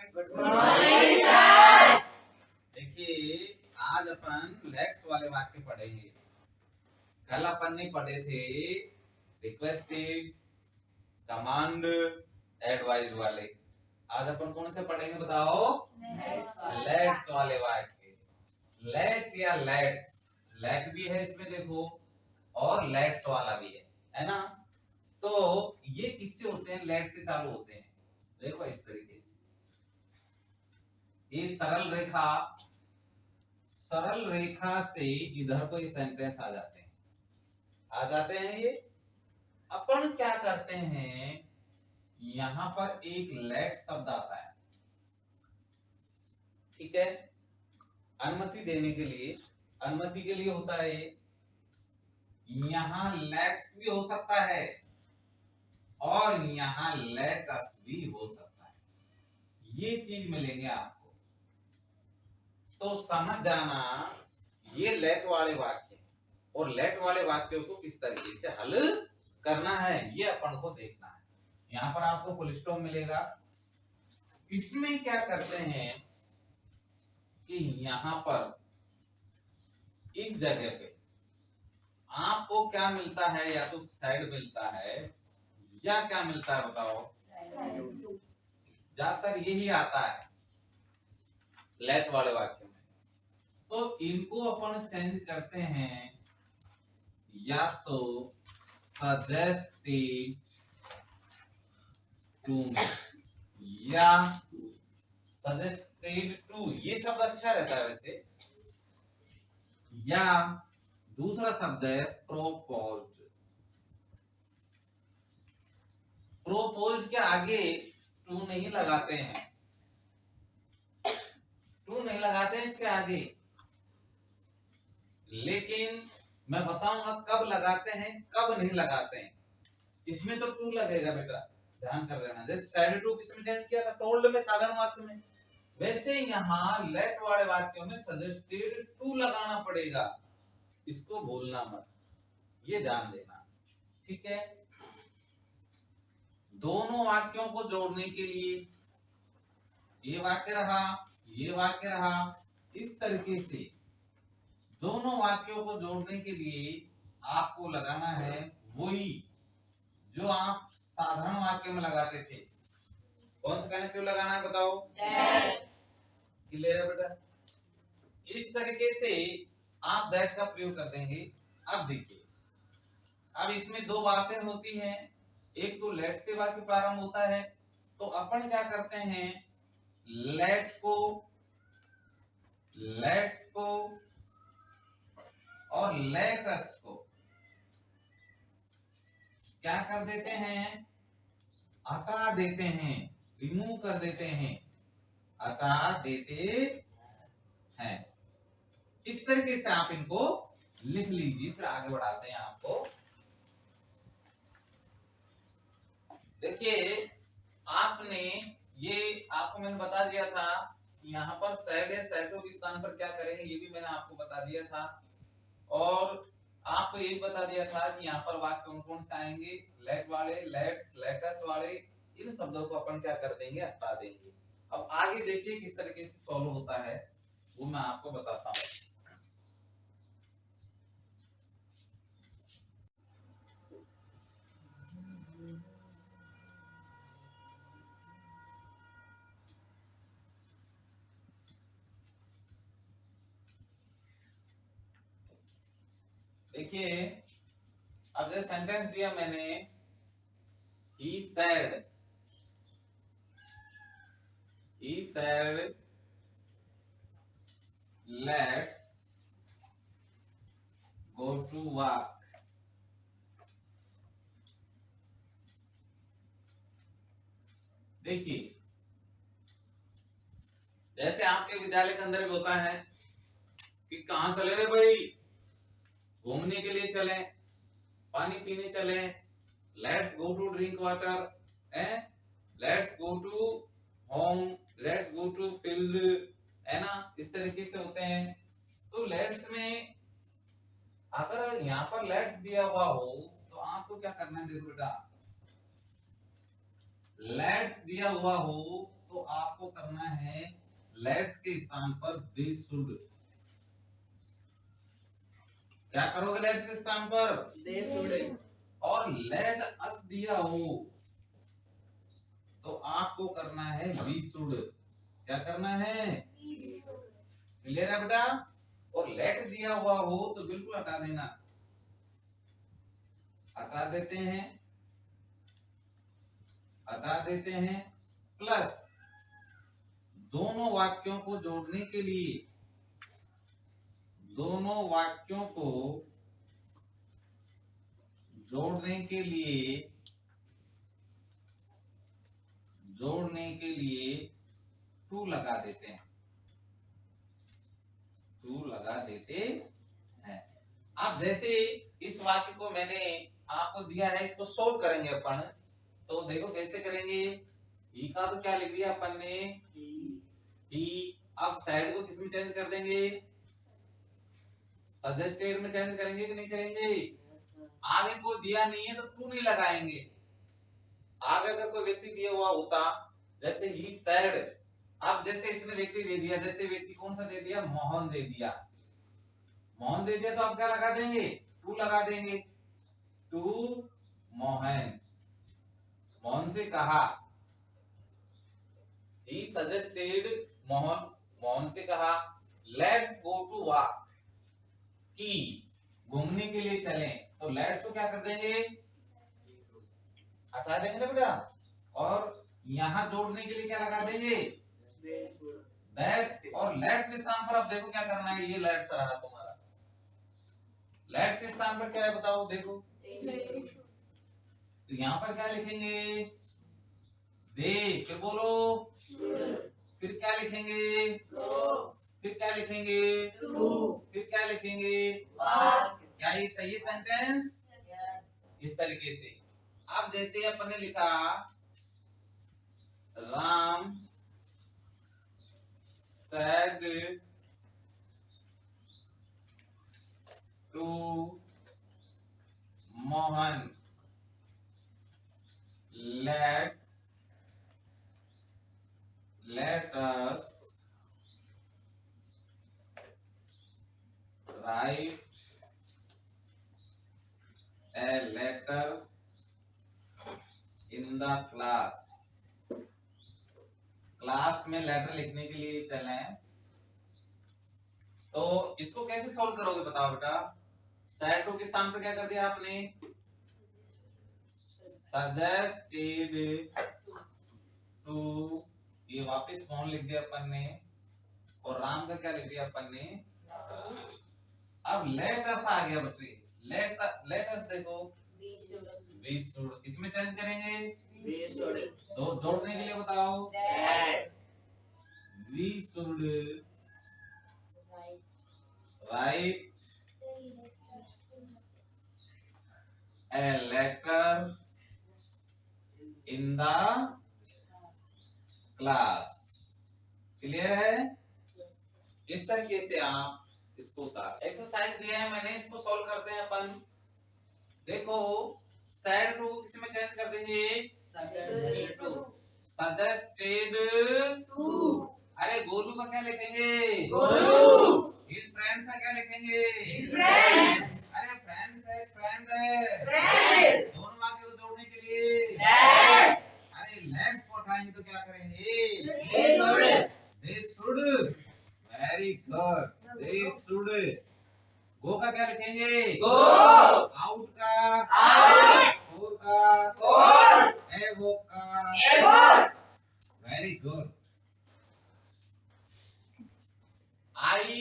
Morning sir. देखिए आज अपन let's वाले वाक्य पढ़ेंगे। कल अपन ने पढ़े थे रिक्वेस्टेड, कमांड, एडवाइज वाले। आज अपन कौन से पढ़ेंगे बताओ? लेट्स वाले वाक्य। लेट या लेट्स, लेट भी है इसमें देखो और लेट्स वाला भी है ना। तो ये किससे होते हैं? लेट से चालू होते हैं। देखो इस तरीके से, ये सरल रेखा से इधर को ये सेंटेंस आ जाते हैं ये। अपन क्या करते हैं, यहां पर एक लेट शब्द आता है, ठीक है, अनुमति देने के लिए, अनुमति के लिए होता है ये। यहां लेट्स भी हो सकता है और यहां लेटस भी हो सकता है, ये चीज मिलेंगे आपको। तो समझ जाना ये लेट वाले वाक्य और लेट वाले वाक्यों को किस तरीके से हल करना है ये अपन को देखना है। यहां पर आपको फुल स्टॉप मिलेगा। इसमें क्या करते हैं कि यहां पर इस जगह पे आपको क्या मिलता है? या तो साइड मिलता है या क्या मिलता है बताओ? ज्यादातर यही आता है लेट वाले वाक्य में। तो इनको अपन चेंज करते हैं, या तो सजेस्टेड टू मी या सजेस्टेड टू, ये शब्द अच्छा रहता है वैसे, या दूसरा शब्द है प्रोपोज्ड। प्रोपोज्ड के आगे टू नहीं लगाते हैं, टू नहीं लगाते हैं इसके आगे, लेकिन मैं बताऊंगा कब लगाते हैं कब नहीं लगाते हैं। इसमें तो टू लगेगा बेटा, ध्यान कर लेना। जैसे सैड टू किसमें चेंज किया था? टोल्ड में, साधारण वाक्य में। वैसे यहाँ लेट वाले वाक्यों में सजेस्टेड टू लगाना पड़ेगा, इसको भूलना मत, ये ध्यान देना, ठीक है। दोनों वाक्यों को जोड़ने के लिए ये वाक्य रहा, ये वाक्य रहा, इस तरीके से दोनों वाक्यों को जोड़ने के लिए आपको लगाना है वही जो आप साधारण वाक्य में लगाते थे। कौन सा कनेक्टिव लगाना है बताओ? क्लियर है बेटा? इस तरीके से आप दैट का प्रयोग कर देंगे। अब देखिए, अब इसमें दो बातें होती हैं। एक तो लेट से वाक्य प्रारंभ होता है, तो अपन क्या करते हैं, लेट्स को और लेटस को क्या कर देते हैं? हटा देते हैं, रिमूव कर देते हैं, हटा देते हैं। इस तरीके से आप इनको लिख लीजिए, फिर आगे बढ़ाते हैं आपको। देखिए आपने ये, आपको मैंने बता दिया था कि यहाँ पर सैड या सैडो के स्थान पर क्या करेंगे, ये भी मैंने आपको बता दिया था। और आपको ये भी बता दिया था कि यहाँ पर वाक्य कौन कौन से आएंगे, लेट वाले, लेट्स, लेटस वाले, इन शब्दों को अपन क्या कर देंगे, हटा देंगे। अब आगे देखिए किस तरीके से सॉल्व होता है, वो मैं आपको बताता हूँ। देखिए अब जो सेंटेंस दिया मैंने, he said let's go to work। देखिए जैसे आपके विद्यालय के अंदर भी होता है कि कहां चले रे भाई, घूमने के लिए चले, पानी पीने चले, let's go to drink water, let's go to home, let's go to field, है ना, इस तरीके से होते हैं। तो लेट्स में अगर यहाँ पर लेट्स दिया हुआ हो तो आपको क्या करना है, देखो बेटा, लेट्स दिया हुआ हो तो आपको करना है लेट्स के स्थान पर दे शुड। क्या करोगे लेट्स के स्थान पर? They should. और लेट अस दिया हो तो आपको करना है वी शुड। क्या करना है? क्लियर है बेटा? और लेट दिया हुआ हो तो बिल्कुल हटा देना। हटा देते हैं, हटा देते हैं। प्लस दोनों वाक्यों को जोड़ने के लिए, दोनों वाक्यों को जोड़ने के लिए, जोड़ने के लिए टू लगा देते हैं, टू लगा देते हैं। अब जैसे इस वाक्य को मैंने आपको दिया है, इसको सोल्व करेंगे अपन। तो देखो कैसे करेंगे। ई का तो क्या लिख दिया अपन ने? ई। अब साइड को किस में चेंज कर देंगे? सजेस्टेड में चेंज करेंगे कि नहीं करेंगे? आगे को दिया नहीं है तो टू नहीं लगाएंगे। आगे अगर कोई व्यक्ति दिया हुआ होता, जैसे ही सैड, अब जैसे इसने व्यक्ति दे दिया, जैसे व्यक्ति कौन सा दे दिया? मोहन दे दिया। मोहन दे दिया तो आप क्या लगा देंगे? टू लगा देंगे। टू मोहन, मोहन से कहा। ही सजेस्टेड मोहन, मोहन से कहा लेट्स गो टू वॉक, कि घूमने के लिए चलें। तो लेट्स को क्या कर देंगे? हटा देंगे ना बेटा। और यहां जोड़ने के लिए क्या लगा देंगे? दैट। और लेट्स के स्थान पर अब देखो क्या करना है। ये लेट्स रहा तुम्हारा। लेट्स के स्थान पर क्या है बताओ? देखो तो यहां पर क्या लिखेंगे? दे। फिर बोलो, फिर क्या लिखेंगे? फिर क्या लिखेंगे? फिर क्या लिखेंगे? क्या ये सही है सेंटेंस? इस तरीके से। अब जैसे अपन ने लिखा Ram said to Mohan, let us write a letter in the class। Class में लेटर लिखने के लिए चले हैं। तो इसको कैसे सॉल्व करोगे बताओ बेटा? सेड टू के स्थान पर क्या कर दिया आपने? सजेस्टेड टू, ये वापस कौन लिख दिया अपन ने? और राम का क्या लिख दिया अपन ने? अब लेट अस आ गया बच्चे। लेट अस देखो, वी शुड इसमें चेंज करेंगे। तो जोड़ने के लिए बताओ, we should write a letter in the class। Clear है? इस तरीके से आप इसको उतार। एक्सरसाइज दिया है मैंने, इसको सॉल्व करते हैं अपन। देखो सैड टू को किस में चेंज कर देंगे? Suggested to. अरे गोलू का क्या लिखेंगे? हिज फ्रेंड्स का क्या लिखेंगे? अरे फ्रेंड्स है, फ्रेंड है। दोनों वाक्य को जोड़ने के लिए अरे लेट्स को उठाएंगे तो क्या करेंगे? They should. Very good, they should. Go का क्या लिखेंगे? आउट का फोर का एगो का। Very good. I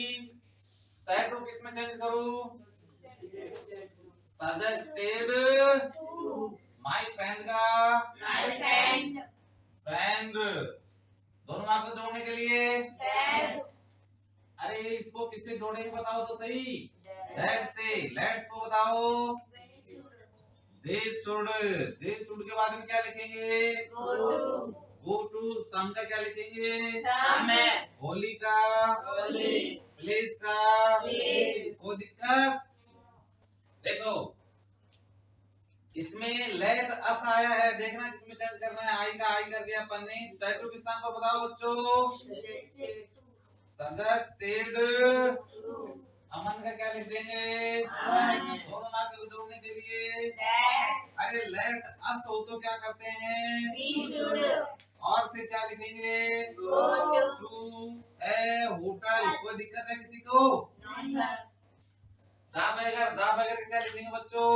said to किस में चेंज करूं? सजेस्टेड माय फ्रेंड का फ्रेंड। दोनों वाक्य को जोड़ने के लिए अरे इसको किससे जोड़ेंगे बताओ तो सही? दैट से। लेट्स को बताओ, दे शुड। दे शुड के बाद में क्या लिखेंगे? Go to. सम का क्या लिखेंगे? होली का प्लेस का। कोई दिक्कत? देखो इसमें लेट अस आया है, देखना किसमें चेंज करना है। आई का आई कर दिया अपन ने। सेट टू के स्थान पर बताओ बच्चों। सजेस्टेड। अमन का क्या लिख देंगे? दोनों वाक्य को जोड़ने के लिए। अरे लेट अस हो तो क्या करते हैं? और फिर क्या लिखेंगे? To a hotel. कोई दिक्कत है किसी को? दा बगैर क्या लिखेंगे बच्चों?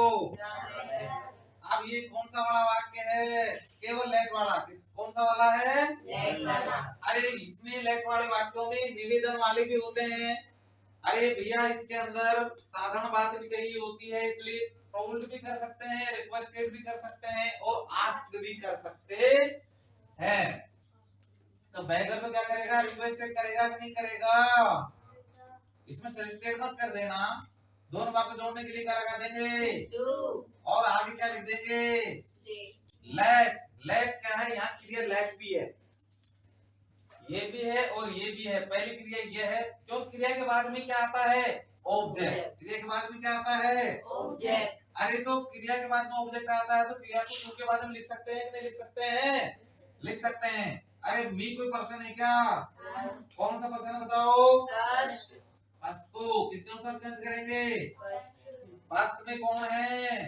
अब ये कौन सा वाला वाक्य है? केवल लेट वाला। कौन सा वाला है? लेट वाला। अरे इसमें लेट वाले वाक्यों में निवेदन वाले भी होते हैं। अरे भैया इसके अंदर साधारण बात भी कही होती है, इसलिए टोल्ड भी कर सकते हैं, रिक्वेस्टेड भी कर सकते हैं और आस्क्ड भी कर सकते हैं। तो बैगर तो क्या करेगा? रिक्वेस्टेड करेगा कि नहीं करेगा? इसमें सजेस्टेड मत कर देना। दोनों वाक्य जोड़ने के लिए क्या लगा देंगे? और आगे क्या लिख देंगे? लेट। लेट क्या है? यहाँ क्रिया लेट भी है, ये भी है और ये भी है। पहली क्रिया ये है, क्यों? क्रिया के बाद में क्या आता है? ऑब्जेक्ट। क्रिया के बाद में क्या आता है? ऑब्जेक्ट। अरे तो क्रिया के बाद में ऑब्जेक्ट आता है तो क्रिया को टू के बाद में लिख सकते हैं कि नहीं लिख सकते हैं? लिख सकते हैं। अरे मी कोई पर्सन है क्या? कौन सा पर्सन है बताओ? फर्स्ट को किसके अनुसार चेंज करेंगे? फर्स्ट में कौन है?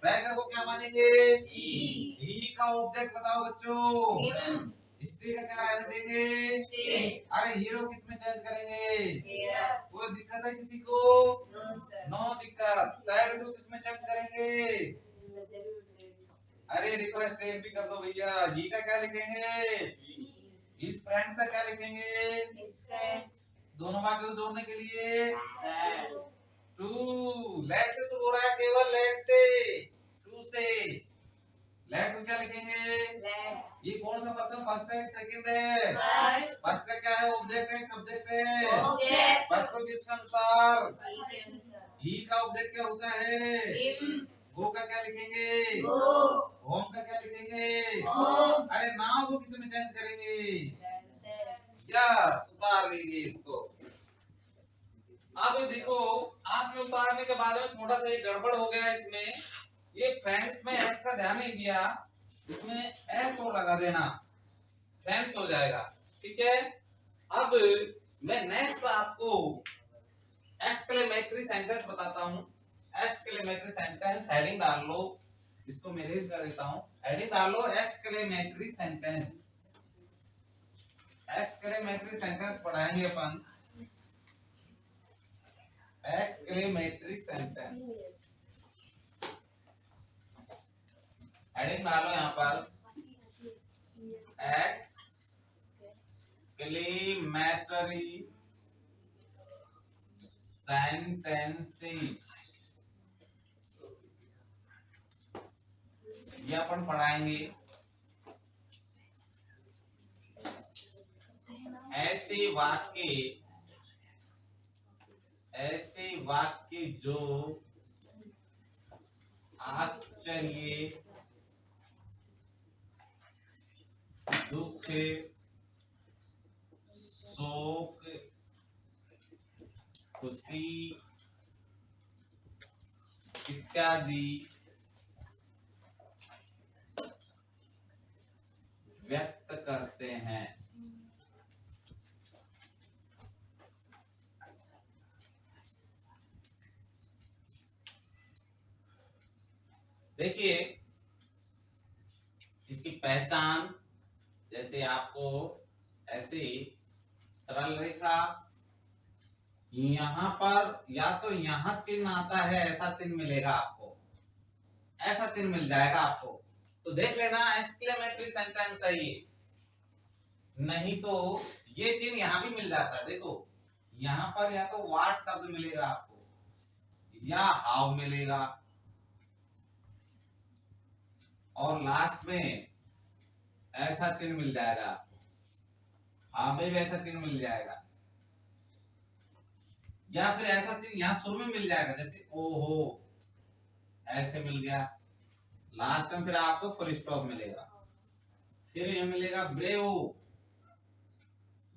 बैगर को क्या मानेंगे? ही का ऑब्जेक्ट बताओ बच्चों। स्टे का क्या रहने देंगे? अरे हीरो किसमें चेंज करेंगे? कोई दिक्कत है किसी को? नो दिक्कत। सैड टू किसमें चेंज करेंगे? अरे रिक्वेस्टेड भी कर दो भैया। ही का क्या लिखेंगे? हिज फ्रेंड्स का क्या लिखेंगे? दोनों वाक्य को जोड़ने के लिए टू। लेट से शुरू हो रहा है, केवल लेट से, टू से। लेट में क्या लिखेंगे? ये कौन सा पर्सन? फर्स्ट है सेकंड है? फर्स्ट का क्या है? ऑब्जेक्ट है सब्जेक्ट है? फर्स्ट को किसके अनुसार? ही का ऑब्जेक्ट क्या होता है? गो का क्या लिखेंगे? होम का क्या लिखेंगे? अरे नाम को किस में चेंज करेंगे? या सुधार लीजिए इसको। अब देखो आप में उतारने के बाद में थोड़ा सा गड़बड़ हो गया इसमें। ये फ्रेंड्स में एस का ध्यान नहीं दिया, इसमें एस ओ लगा देना, फ्रेंड्स हो जाएगा। ठीक है। अब मैं नेक्स्ट आपको एक्सक्लेमेटरी सेंटेंस बताता हूँ। एक्सक्लेमेटरी सेंटेंस हेडिंग डाल लो, इसको मैं रेज कर देता हूँ। हेडिंग डाल लो एक्सक्लेमेटरी सेंटेंस। एक्सक्लेमेटरी सेंटेंस पढ़ाएंगे अपन। एक्सक्लेमेटरी सेंटेंस हेडिंग डालो यहाँ पर एक्सक्लेमेटरी सेंटेंसेस, ये अपन पढ़ाएंगे। ऐसे वाक्य जो आश्चर्य, दुख, शोक, खुशी इत्यादि व्यक्त करते हैं। देखिए इसकी पहचान, जैसे आपको ऐसे सरल रेखा, यहाँ पर या तो यहाँ चिन्ह आता है, ऐसा चिन्ह मिलेगा आपको, ऐसा चिन्ह मिल जाएगा आपको, तो देख लेना एक्सक्लेमेटरी सेंटेंस है ये। नहीं तो ये चिन्ह यहाँ भी मिल जाता है। देखो यहाँ पर या तो व्हाट शब्द मिलेगा आपको या हाउ मिलेगा, और लास्ट में ऐसा चिन्ह मिल जाएगा आपको, हाँ में भी ऐसा चिन्ह मिल जाएगा, या फिर ऐसा चिन्ह यहाँ शुरू में मिल जाएगा, जैसे ओहो ऐसे मिल गया। लास्ट में फिर आपको फुल स्टॉप मिलेगा। फिर ये मिलेगा ब्रेव,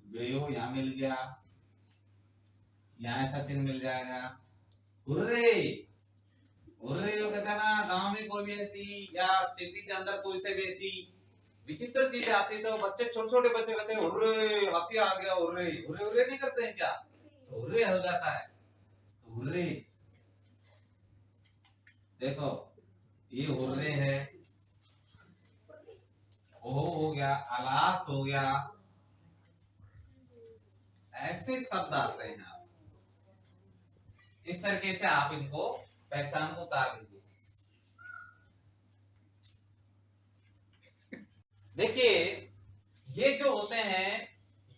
ब्रेव यहाँ मिल गया, यहाँ ऐसा चिन्ह मिल जाएगा। हुर्रे, हुर्रे जो कहता है ना, गांव में कोई कोई भी ऐसी या सिटी के अंदर कोई से भी ऐसी विचित्र चीज आती तो बच्चे छोटे छोटे बच्चे कहते हैं हुर्रे हाथी आ गया, हुर्रे हुर्रे हुर्रे नहीं करते हैं क्या? तो हुर्रे हो जाता है। तो हुर्रे देखो ये हुर्रे है, ओहो हो गया, अलास हो गया, ऐसे शब्द आते हैं। आप इस तरीके से आप इनको पहचान को उतार लीजिए। देखिए ये जो होते हैं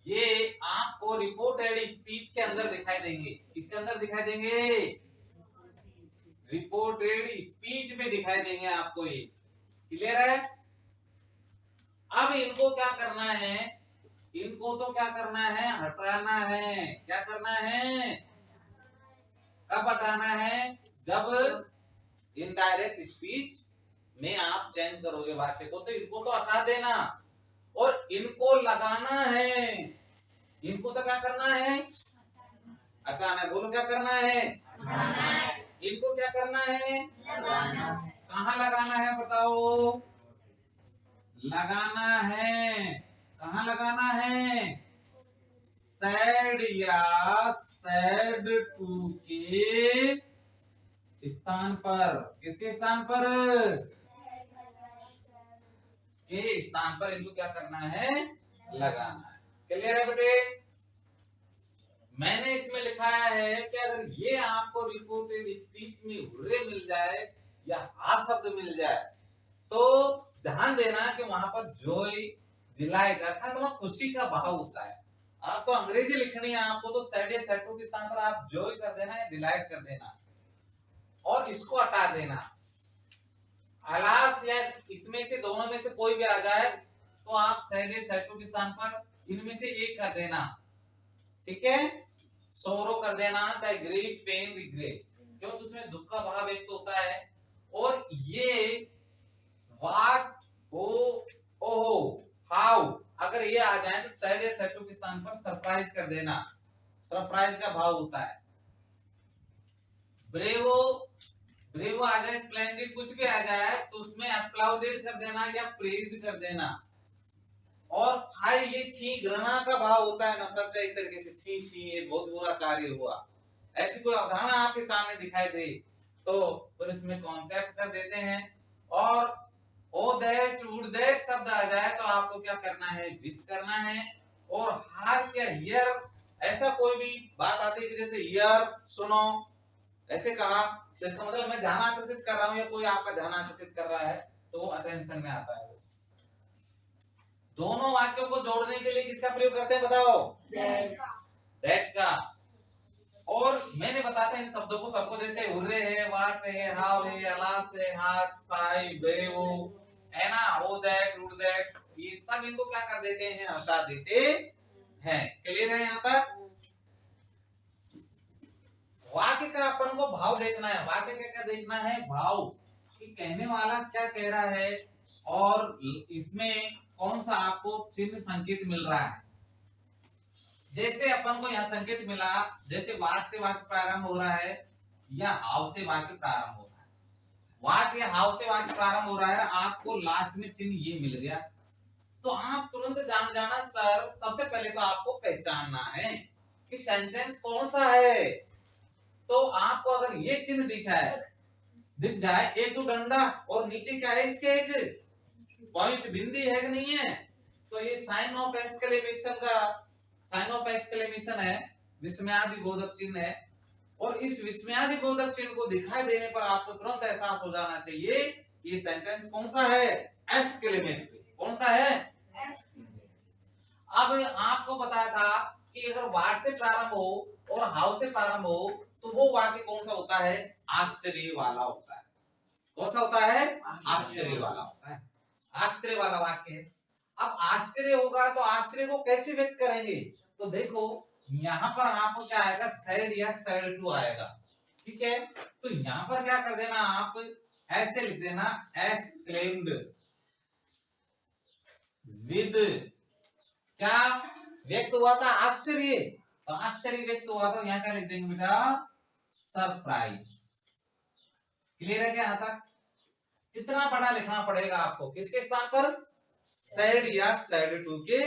ये आपको रिपोर्टेड स्पीच के अंदर दिखाई देंगे। किसके अंदर दिखाई देंगे? रिपोर्टेड स्पीच में दिखाई देंगे आपको। ये क्लियर है? अब इनको क्या करना है? इनको तो क्या करना है? हटाना है। क्या करना है? कब हटाना है? जब इनडायरेक्ट स्पीच में आप चेंज करोगे वाक्य को, तो इनको तो हटा देना और इनको लगाना है। इनको तो क्या करना है? हटाना है। बोलो क्या करना है? इनको क्या करना है? कहाँ लगाना है बताओ? लगाना है। कहाँ लगाना है? सैड या सैड टू के स्थान पर। किसके स्थान पर? के स्थान पर इनको क्या करना है? लगाना है। क्लियर है बेटे? मैंने इसमें लिखाया है कि अगर ये आपको रिपोर्टेड स्पीच में हुर्रे मिल जाए या हा शब्द मिल जाए तो ध्यान देना कि वहां पर जॉय, डिलाइट अर्थात वहां खुशी का भाव होता है। आप तो अंग्रेजी लिखनी है आपको, तो सैड या सैड टू के स्थान पर आप जॉय कर देना या डिलाइट कर देना और इसको हटा देना। अलास या इसमें से दोनों में से कोई भी आ जाए तो आप सैड या सैड टू के स्थान पर इनमें से एक कर देना। ठीक है? सोरो कर देना, चाहे ग्रीफ, पेन, रिग्रेट, क्योंकि उसमें दुख का भाव व्यक्त होता है। और ये व्हाट, हो, ओहो, हाउ अगर ये आ जाए तो सैड या सैड टू के स्थान पर सरप्राइज कर देना। सरप्राइज का भाव होता है। ब्रेवो, ब्रेवो आ जाए, स्प्लेंडिड कुछ भी आ जाए तो उसमें अप्लाउडेड कर देना या प्रेज्ड कर देना। और हाय ये छी, घृणा का भाव होता है, नफरत का एक तरीके से। छी छी ये बहुत बुरा कार्य हुआ, ऐसी कोई अवधारणा आपके सामने दिखाई दे तो फिर इसमें कॉन्टेक्ट कर देते हैं। और ओ दैट, वुड दैट शब्द आ जाए तो आपको क्या करना है? विश करना है। और हार क्या, हियर, ऐसा कोई भी बात आती है कि जैसे हियर सुनो, ऐसे कहा तो इसका मतलब मैं ध्यान आकर्षित कर रहा हूं या कोई आपका ध्यान आकर्षित कर रहा है तो वो अटेंशन में आता है। दोनों वाक्यों को जोड़ने के लिए किसका प्रयोग करते हैं बताओ? दैट का। और मैंने बताया इन शब्दों को सबको, जैसे हुर्रे है, वाट है, हाउ है, अलास है, हाथ, फाइव, ब्रेवो है ना, ओ दैट, रूड दैट, ये सब इनको क्या कर देते हैं? हटा देते हैं। क्लियर है यहाँ तक? वाक्य का अपन को भाव देखना है। वाक्य का क्या देखना है? भाव, कि कहने वाला क्या कह रहा है और इसमें कौन सा आपको चिन्ह संकेत मिल रहा है। जैसे अपन को यहाँ संकेत मिला, जैसे वाट से वाक्य प्रारंभ हो रहा है या हाव से वाक्य प्रारंभ हो रहा है। वाट या हाव से वाक्य प्रारंभ हो रहा है, आपको लास्ट में चिन्ह ये मिल गया तो आप तुरंत जान जाना सर, सबसे पहले तो आपको पहचानना है कि सेंटेंस कौन सा है। तो आपको अगर ये चिन्ह दिख जाए, एक तो डंडा और नीचे क्या है इसके, एक पॉइंट बिंदी है कि नहीं है, तो ये साइन ऑफ एक्सक्लेमेशन का, साइन ऑफ एक्सक्लेमेशन है, विस्मयादि बोधक चिन्ह है। और इस विस्मयादि बोधक चिन्ह को दिखाई देने पर आपको तुरंत एहसास हो जाना चाहिए कि ये सेंटेंस कौन सा है? एक्सक्लेमेटरी। कौन सा है? अब आपको बताया था कि अगर वाट से प्रारंभ हो और हाउ से प्रारंभ हो तो वो वाक्य कौन सा होता है? आश्चर्य वाला होता है। कौन सा होता है? आश्चर्य वाला होता है। आश्चर्य वाला वाक्य है। अब आश्चर्य होगा तो आश्चर्य को कैसे व्यक्त करेंगे? तो देखो यहाँ पर आपको क्या आएगा? सैड या सैड टू आएगा। ठीक है, तो यहाँ पर क्या कर देना, आप ऐसे लिख देना, एक्सक्लेम्ड विद, क्या व्यक्त हुआ था? आश्चर्य। तो आश्चर्य व्यक्त हुआ था, यहाँ क्या लिख देंगे बेटा? सरप्राइज। क्लियर है क्या यहाँ तक? इतना बड़ा लिखना पड़ेगा आपको। किसके स्थान पर? सैड या सैड टू के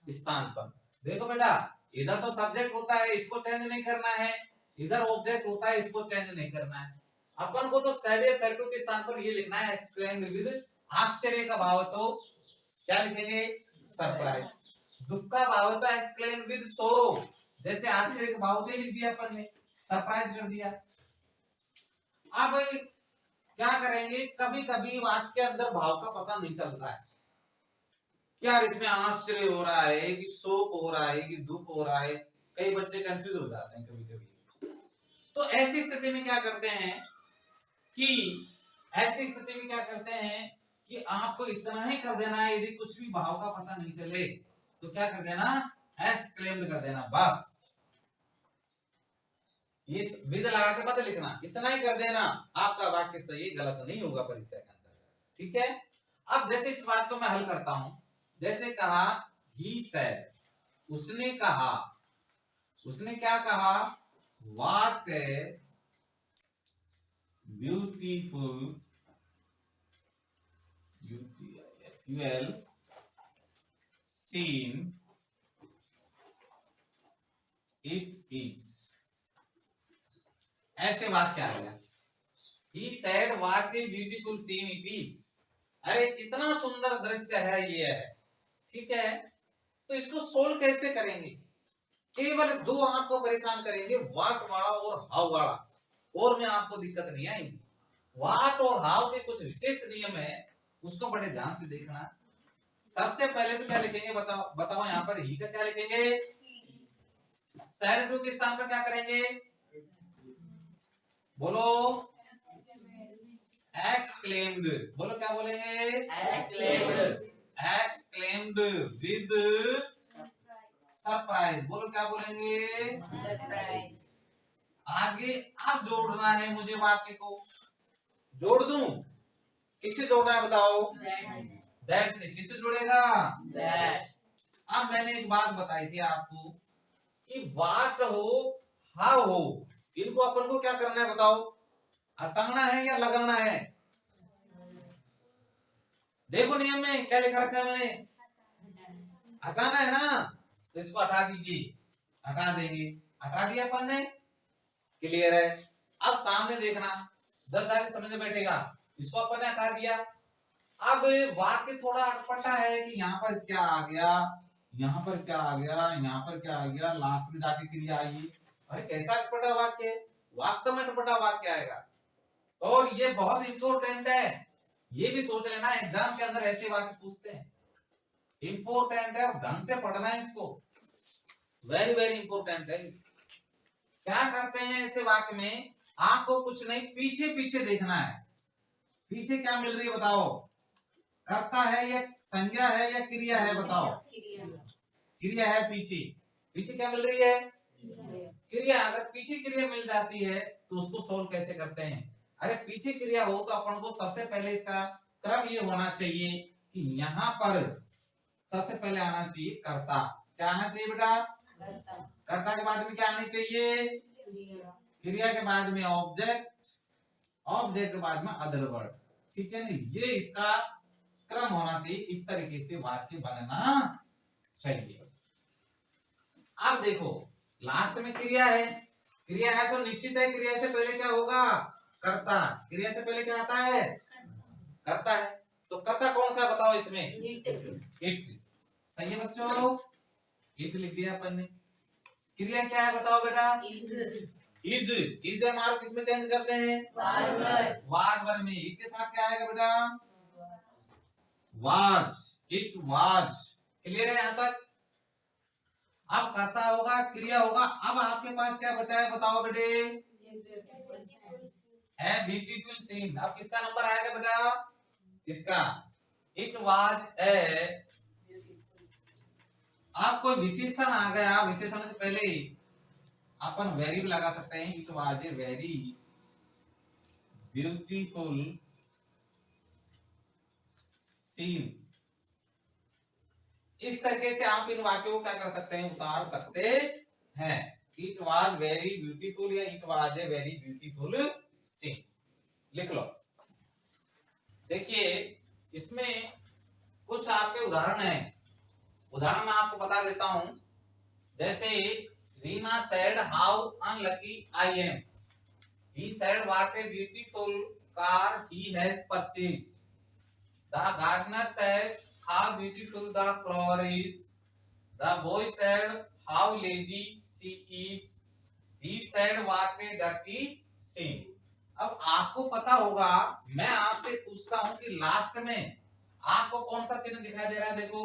स्थान पर। देखो बेटा, इधर तो सब्जेक्ट होता है, इसको चेंज नहीं करना है, इधर ऑब्जेक्ट होता है, इसको चेंज नहीं करना है। अपन को तो सैड या सैड टू के स्थान पर ये लिखना है, एक्सक्लेम्ड विद आश्चर्य का भाव तो क्या लिखेंगे? सरप्राइज। दुख का भाव होता है एक्सक्लेम्ड विद सोरो, जैसे आश्चर्य का भाव तो लिख दिया अपन ने, सरप्राइज कर दिया। अब क्या करेंगे, कभी कभी वाक्य के अंदर भाव का पता नहीं चलता है, यार इसमें आश्चर्य हो रहा है कि शोक हो रहा है कि दुख हो रहा है, कई बच्चे कंफ्यूज हो जाते हैं कभी कभी। तो ऐसी स्थिति में क्या करते हैं कि आपको इतना ही कर देना है, यदि कुछ भी भाव का पता नहीं चले तो क्या कर देना? एक्सक्लेम्ड कर देना, बस। ये विद लगा के मत लिखना, इतना ही कर देना, आपका वाक्य सही गलत नहीं होगा परीक्षा के अंदर। ठीक है। अब जैसे इस वाक्य को मैं हल करता हूं, जैसे कहा he said, उसने कहा, उसने क्या कहा? What a beautiful scene it is। ऐसे वाक्य आ गया, he said what a beautiful scene it is। अरे कितना सुंदर दृश्य है ये है। ठीक है, तो इसको सोल्व कैसे करेंगे? केवल दो आपको परेशान करेंगे, व्हाट वाला और हाउ वाला, और में आपको दिक्कत नहीं आएगी। व्हाट और हाउ के कुछ विशेष नियम है, उसको बड़े ध्यान से देखना। सबसे पहले तो क्या लिखेंगे बताओ यहाँ पर? ही का क्या लिखेंगे? सैड टू के स्थान पर क्या करेंगे? बोलो, एक्सक्लेम्ड। बोलो क्या बोलेंगे? एक्सक्लेम्ड। Exclaimed with surprise. बोलो क्या बोलेंगे? सरप्राइज। आगे अब जोड़ना है मुझे, वाक्य को जोड़ दूं, किससे जोड़ना है बताओ? दैट से। किससे जुड़ेगा? दैट। अब मैंने एक बात बताई थी आपको कि व्हाट हो हाउ हो, इनको अपन को क्या करना है बताओ? हटाना है या लगाना है? देखो नियम में क्या लिखा रखा है मैंने, हटाना है ना, तो इसको हटा दीजिए, हटा देंगे, हटा दिया अपन ने, क्लियर है। अब सामने देखना, 10 जाके समझ में बैठेगा, इसको अपन ने हटा दिया। अब वाक्य थोड़ा अटपटा है कि यहाँ पर क्या आ गया, यहाँ पर क्या आ गया, यहाँ पर क्या आ गया, लास्ट में जाके क्रिया आई। अरे कैसा अटपटा वाक्य है? वास्तव में अटपटा वाक्य आएगा, और ये बहुत इंपॉर्टेंट है, ये भी सोच लेना, एग्जाम के अंदर ऐसे वाक्य पूछते हैं, इंपॉर्टेंट है, ढंग से पढ़ना है इसको, वेरी वेरी इंपॉर्टेंट है। क्या करते हैं ऐसे वाक्य में? आपको कुछ नहीं, पीछे पीछे देखना है, पीछे क्या मिल रही है बताओ? कर्ता है या संज्ञा है या क्रिया है बताओ? क्रिया है पीछे। पीछे क्या मिल रही है? क्रिया। अगर पीछे क्रिया मिल जाती है तो उसको सोल्व कैसे करते हैं? अरे पीछे क्रिया हो तो अपन को सबसे पहले इसका क्रम ये होना चाहिए कि यहाँ पर सबसे पहले आना चाहिए कर्ता। क्या आना चाहिए बेटा? कर्ता के बाद में क्या आनी चाहिए? क्रिया के बाद में ऑब्जेक्ट, ऑब्जेक्ट के बाद में अदर वर्ड। ठीक है ना, ये इसका क्रम होना चाहिए, इस तरीके से वाक्य बनना चाहिए। अब देखो लास्ट में क्रिया है, क्रिया है तो निश्चित है क्रिया से पहले क्या होगा? कर्ता। क्रिया से पहले क्या आता है? कर्ता है। तो कर्ता कौन सा बताओ इसमें? इट। सही है बच्चों, इट लिख दिया अपन ने। क्रिया क्या है बताओ बेटा? इज। इज मार्क किसमें चेंज करते हैं? वाज वर्ड में। इट के साथ क्या आएगा बेटा? वाज। It was. क्लियर है यहां तक? अब कर्ता होगा, क्रिया होगा, अब आपके पास क्या बचा है बताओ बेटे? है ब्यूटीफुल सीन। अब किसका नंबर आएगा बेटा? इसका। इट वाज ए। आप कोई विशेषण आ गया, विशेषण से पहले अपन वेरी भी लगा सकते हैं। It was a very beautiful scene. इस तरीके से आप इन वाक्यों को क्या कर सकते हैं? उतार सकते हैं। इट वाज वेरी ब्यूटीफुल या it was a very beautiful scene लिख लो। देखिए इसमें कुछ आपके उदाहरण हैं, उदाहरण मैं आपको बता देता हूं। जैसे Reena said how unlucky I am, he said what a beautiful car he has purchased, the gardener said how beautiful the flower is, the boy said how lazy she is, he said what a dirty scene. अब आपको पता होगा, मैं आपसे पूछता हूं कि last में आपको कौन सा चिन्ह दिखाई दे रहा है? देखो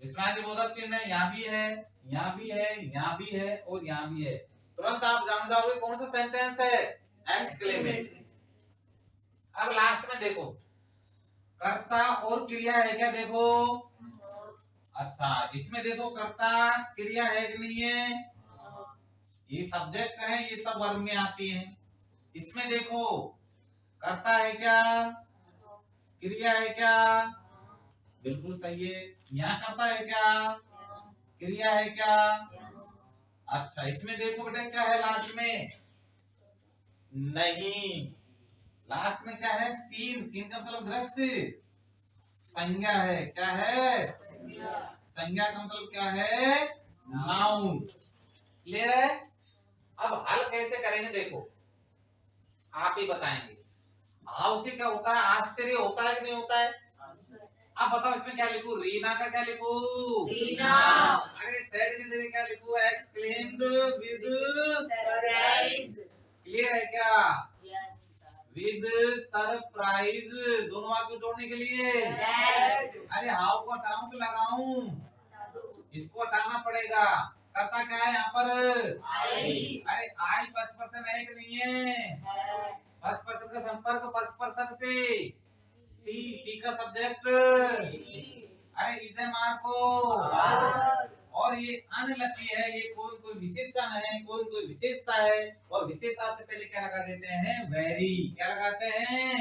इसमें बोधक चिन्ह है, यहाँ भी है, यहाँ भी है, यहाँ भी है और यहाँ भी है। तुरंत आप जान जाओगे कौन सा सेंटेंस है, एक्सक्लेमेटरी। अब लास्ट में देखो कर्ता और क्रिया है क्या? देखो अच्छा, इसमें देखो कर्ता क्रिया है कि नहीं है? ये सब्जेक्ट है, ये सब वर्ब में आती है। इसमें देखो कर्ता है क्या, क्रिया है क्या? बिल्कुल सही है। यहाँ कर्ता है क्या, क्रिया है क्या? अच्छा, इसमें देखो बेटा क्या है लास्ट में? नहीं, लास्ट में क्या है? सीन। सीन का मतलब दृश्य, संज्ञा है। क्या है? संज्ञा का मतलब क्या है? नाउन। क्लियर है? अब हल कैसे करेंगे देखो, आप ही बताएंगे। हाउ से क्या होता है? आश्चर्य होता है कि नहीं होता है? अब बताओ इसमें क्या लिखूं? रीना का क्या लिखूं? रीना। अरे सेड की जगह क्या लिखूं? Exclaimed with surprise. क्लियर है क्या? With surprise. दोनों वाक्य जोड़ने के लिए अरे हाउ को हटाऊं कि लगाऊं? इसको हटाना पड़ेगा। करता क्या है यहाँ पर? आई। अरे आई फर्स्ट पर्सन है कि नहीं है? फर्स्ट पर्सन का संपर्क फर्स्ट पर्सन से, सी का सब्जेक्ट, अरे इसे मार्को, और ये अनलकी है, ये कोई विशेषण है, कोई विशेषता है, और विशेषता से पहले क्या लगा देते हैं? वेरी। क्या लगाते हैं?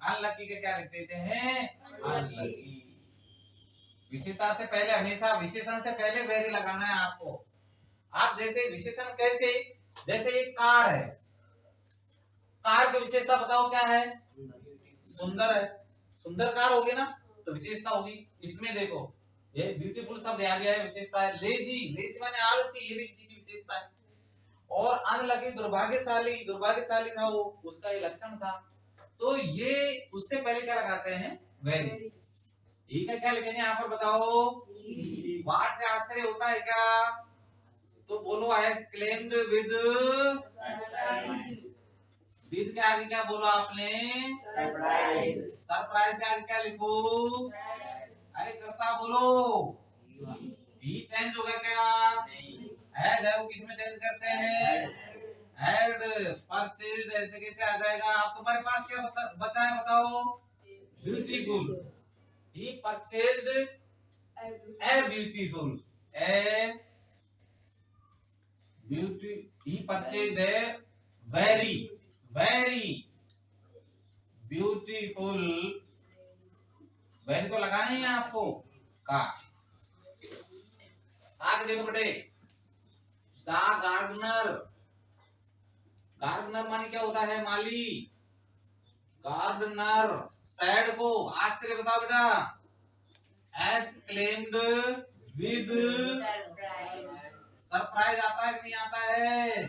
अनलकी के क्या लिख देते हैं? अनलकी। विशेषता से पहले हमेशा, विशेषण से पहले वेरी लगाना है आपको। आप जैसे विशेषण कैसे, जैसे एक कार है, कार की विशेषता बताओ क्या है? सुंदर है। सुंदर कार होगी ना तो विशेषता होगी। इसमें देखो ये ब्यूटीफुल शब्द आ गया है, विशेषता है। लेजी, लेजी माने आलसी, ये भी किसी की विशेषता है। और अनलकी दुर्भाग्यशाली, दुर्भाग्यशाली था वो, उसका ये लक्षण था। तो ये उससे पहले क्या लगाते हैं? वेरी। ठीक है, क्या लिखेंगे यहाँ पर बताओ? वाट से आश्चर्य होता है क्या? तो बोलो एक्सक्लेम्ड विद, विद के आगे क्या बोला आपने? सरप्राइज। सरप्राइज के आगे क्या लिखो? अरे करता बोलो। भी चेंज होगा क्या? हैज है वो किस में चेंज करते हैं? हैड। परचेज्ड ऐसे कैसे आ जाएगा? आप तुम्हारे पास क्या बचा है बताओ? Beautiful. He purchased a beautiful, he purchased a very, very beautiful, very तो लगाना ही है आपको का। आगे देखो बेटे, द गार्डनर, गार्डनर माने क्या होता है? माली। गार्डनर सैड को आश्चर्य बताओ बेटा, एक्सक्लेम्ड विद सरप्राइज आता है कि नहीं आता है?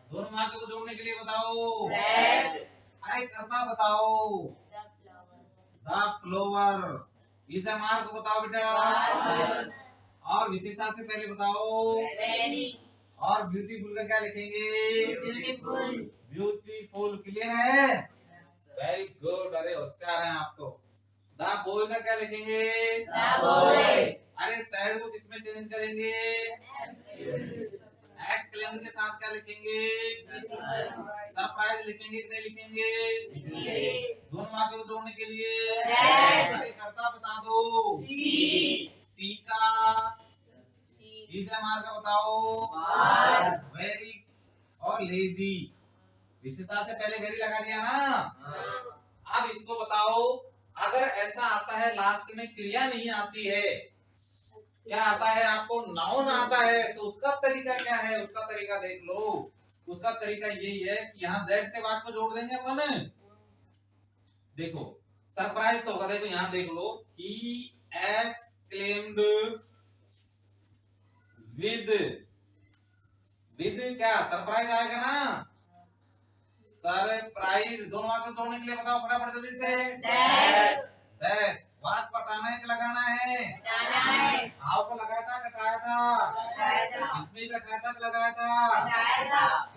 दोनों वाक्य को जोड़ने के लिए बताओ। अरे करता बताओ। द फ्लावर, इस मार्क को बताओ बेटा, और विशेषता से पहले बताओ। और ब्यूटीफुल का क्या लिखेंगे? ब्यूटीफुल। ब्यूटीफुल। क्लियर है? Very good. अरे होशियार हैं आप तो। द बॉय का क्या लिखेंगे? The boy. अरे सैड को किसमें चेंज करेंगे? एक्सक्लेम्ड के साथ क्या लिखेंगे? सरप्राइज लिखेंगे कि नहीं लिखेंगे? दोनों वाक्य को जोड़ने के लिए अरे करता बता दो। सी का, तीसरा मार्क का बताओ। वेरी और लेजी, विशेषता से पहले वेरी लगा दिया ना। अब इसको बताओ, अगर ऐसा आता है लास्ट में क्रिया नहीं आती है, क्या आता है आपको? नाउन आता है, तो उसका तरीका क्या है? उसका तरीका देख लो। उसका तरीका यही है कि यहाँ दैट से वाक्य को जोड़ देंगे अपन, देखो सरप्राइज तो होगा, देखो यहां देख लो, ही एक्सक्लेम्ड विद, विद क्या सरप्राइज आएगा ना, सरप्राइज। दोनों वाक्य जोड़ने के लिए बताओ फटाफट जल्दी से। दैट वाक बताना है कि लगाना है? हाउ को लगाया था कटाया था? इसमें भी कटाया था कि लगाया था?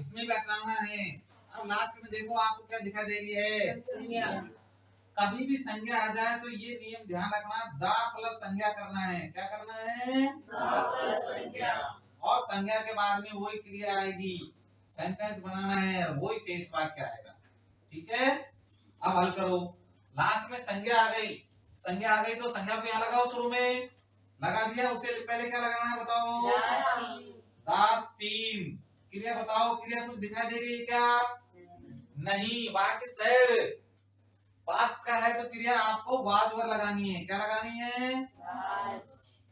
इसमें भी हटाना है। अब लास्ट में देखो आपको क्या दिखाई दे रही है, कभी भी संज्ञा आ जाए तो ये नियम ध्यान रखना, द प्लस संज्ञा करना है। क्या करना है? द प्लस संज्ञा। और संज्ञा के बाद में वही क्रिया आएगी, सेंटेंस बनाना है, वही शेष वाक्य आएगा। ठीक है, अब हल करो। लास्ट में संज्ञा आ गई, संज्ञा आ गई तो संज्ञा को यहाँ लगाओ, शुरू में लगा दिया, उससे पहले क्या लगाना है बताओ? दासीन। क्रिया बताओ, क्रिया कुछ दिखाई दे रही है क्या? नहीं, वाक्य सैड पास्ट का है तो क्रिया आपको वाज वर लगानी है। क्या लगानी है?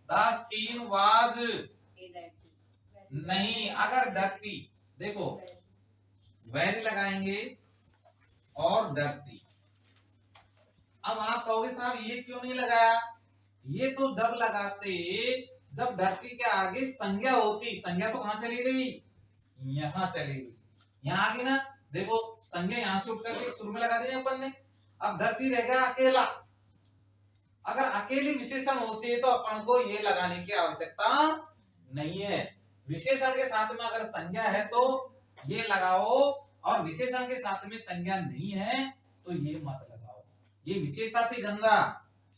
द सीन वाज नहीं, अगर डरती, देखो वेरी लगाएंगे और डरती। अब आप कहोगे साहब ये क्यों नहीं लगाया? ये तो जब लगाते जब डरती के आगे संज्ञा होती, संज्ञा तो कहां चली गई? यहां चली गई, यहां आ गई ना। देखो संज्ञा यहां से उठ करके शुरू में लगा दी अपन ने। अब डरती रह गया अकेला, अगर अकेली विशेषण होती है तो अपन को ये लगाने की आवश्यकता नहीं है। विशेषण के साथ में अगर संज्ञा है तो ये लगाओ, और विशेषण के साथ में संज्ञा नहीं है तो ये मत लगाओ। ये विशेषता थी गंगा,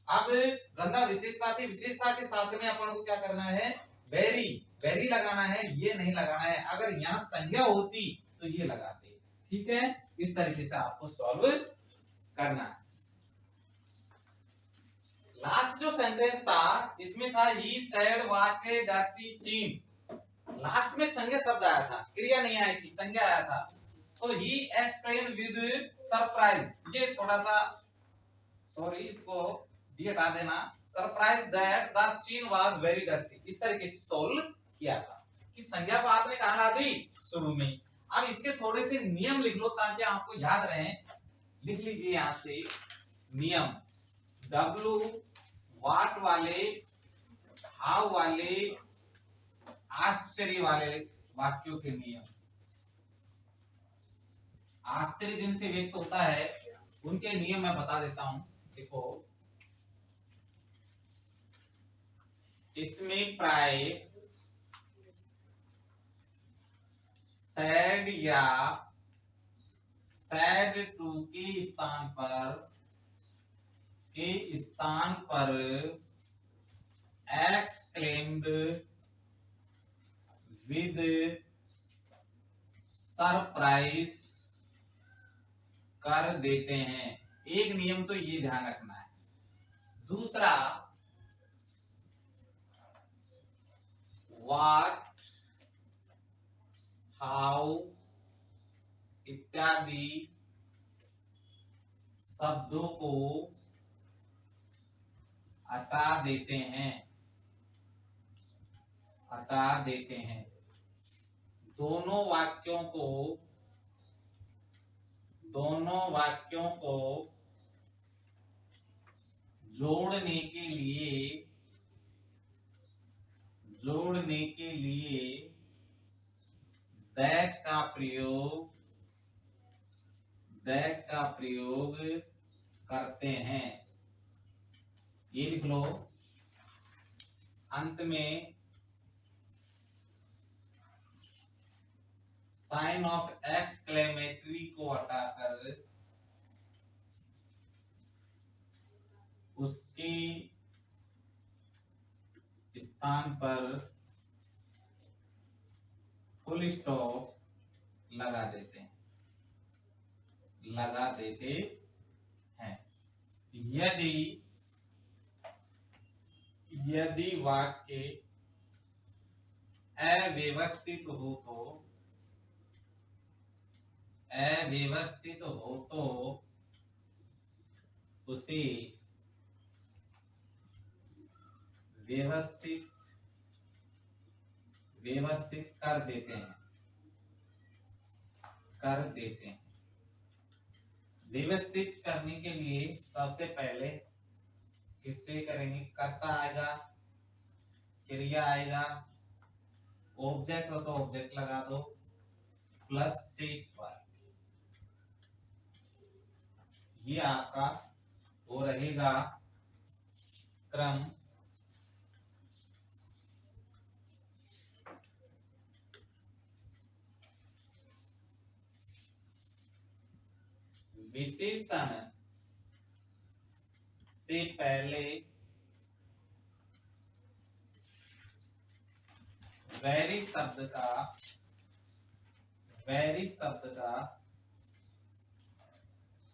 अब गंगा विशेषता थी, विशेषता के साथ में अपन को क्या करना है? वेरी, वेरी लगाना है, ये नहीं लगाना है। अगर यहाँ संज्ञा होती तो ये लगाते। ठीक है, इस तरीके से आपको सॉल्व करना है। लास्ट जो सेंटेंस था इसमें था ही सैड वाके डर्टी सीन। लास्ट में संज्ञा शब्द आया था, क्रिया नहीं आई थी, संज्ञा आया था। तो ही एक्सप्लेन विद सरप्राइज, ये थोड़ा सा सॉरी इसको डी हटा देना, surprise that the scene was very dirty. इस तरीके से सोल्व किया था कि संज्ञा को आपने कहां ला दी? शुरू में। अब इसके थोड़े से नियम लिख लो ताकि आपको याद रहे। लिख लीजिए यहां से नियम, डब्लू वाट वाले, हाउ वाले, आश्चर्य वाले वाक्यों के नियम। आश्चर्य जिनसे व्यक्त होता है उनके नियम मैं बता देता हूं। देखो इसमें प्राय सैड या सैड टू के स्थान पर एक्सक्लेम्ड विद सरप्राइज कर देते हैं। एक नियम तो ये ध्यान रखना है। दूसरा, व्हाट, हाउ इत्यादि शब्दों को हटा देते हैं, हटा देते हैं। दोनों वाक्यों को जोड़ने के लिए दैट का प्रयोग करते हैं। ये लिख लो, अंत में साइन ऑफ एक्सक्लेमेटरी को हटाकर उसके स्थान पर फुल स्टॉप लगा देते हैं, यदि वाक्य अव्यवस्थित हो तो उसे व्यवस्थित कर देते हैं। व्यवस्थित करने के लिए सबसे पहले किससे करेंगे? कर्ता आएगा, क्रिया आएगा, ऑब्जेक्ट हो तो ऑब्जेक्ट लगा दो, प्लस शेष वर्ग। ये आपका वो रहेगा क्रम विशेषण से पहले वेरी शब्द का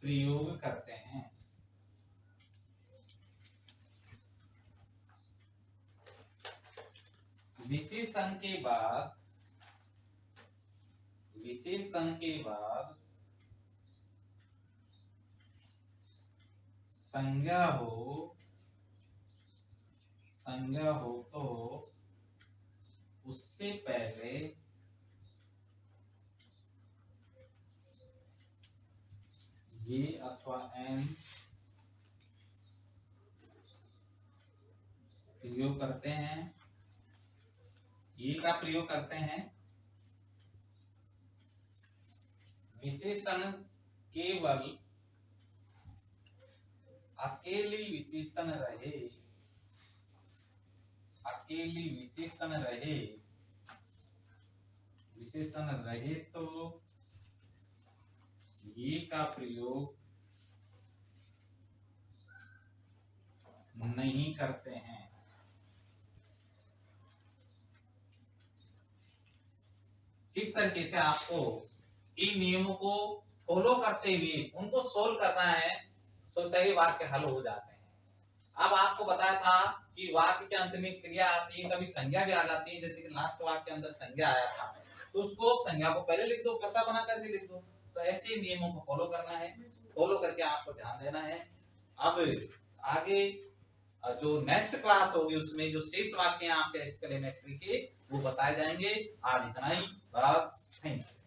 प्रयोग करते हैं। विशेषण के बाद संज्ञा हो तो उससे पहले ये अथवा एन प्रयोग करते हैं, ये का प्रयोग करते हैं। विशेषण केवल अकेली विशेषण रहे तो ये का प्रयोग नहीं करते हैं। इस तरीके से आपको इन नियमों को फॉलो करते हुए उनको सोल्व करना है, तभी वाक्य हल हो जाते हैं। अब आपको बताया था कि वाक्य के अंत में क्रिया आती है, कभी संज्ञा भी आ जाती है, जैसे कि लास्ट वाक्य के अंदर संज्ञा आया था तो उसको संज्ञा को पहले लिख दो, कर्ता बना कर भी लिख दो। तो ऐसे नियमों को फॉलो करना है, फॉलो करके आपको ध्यान देना है। अब आगे जो नेक्स्ट क्लास होगी उसमें जो शेष वाक्य आपके एक्सक्लेमेटरी के वो बताए जाएंगे। आज इतना ही, बस थैंक यू।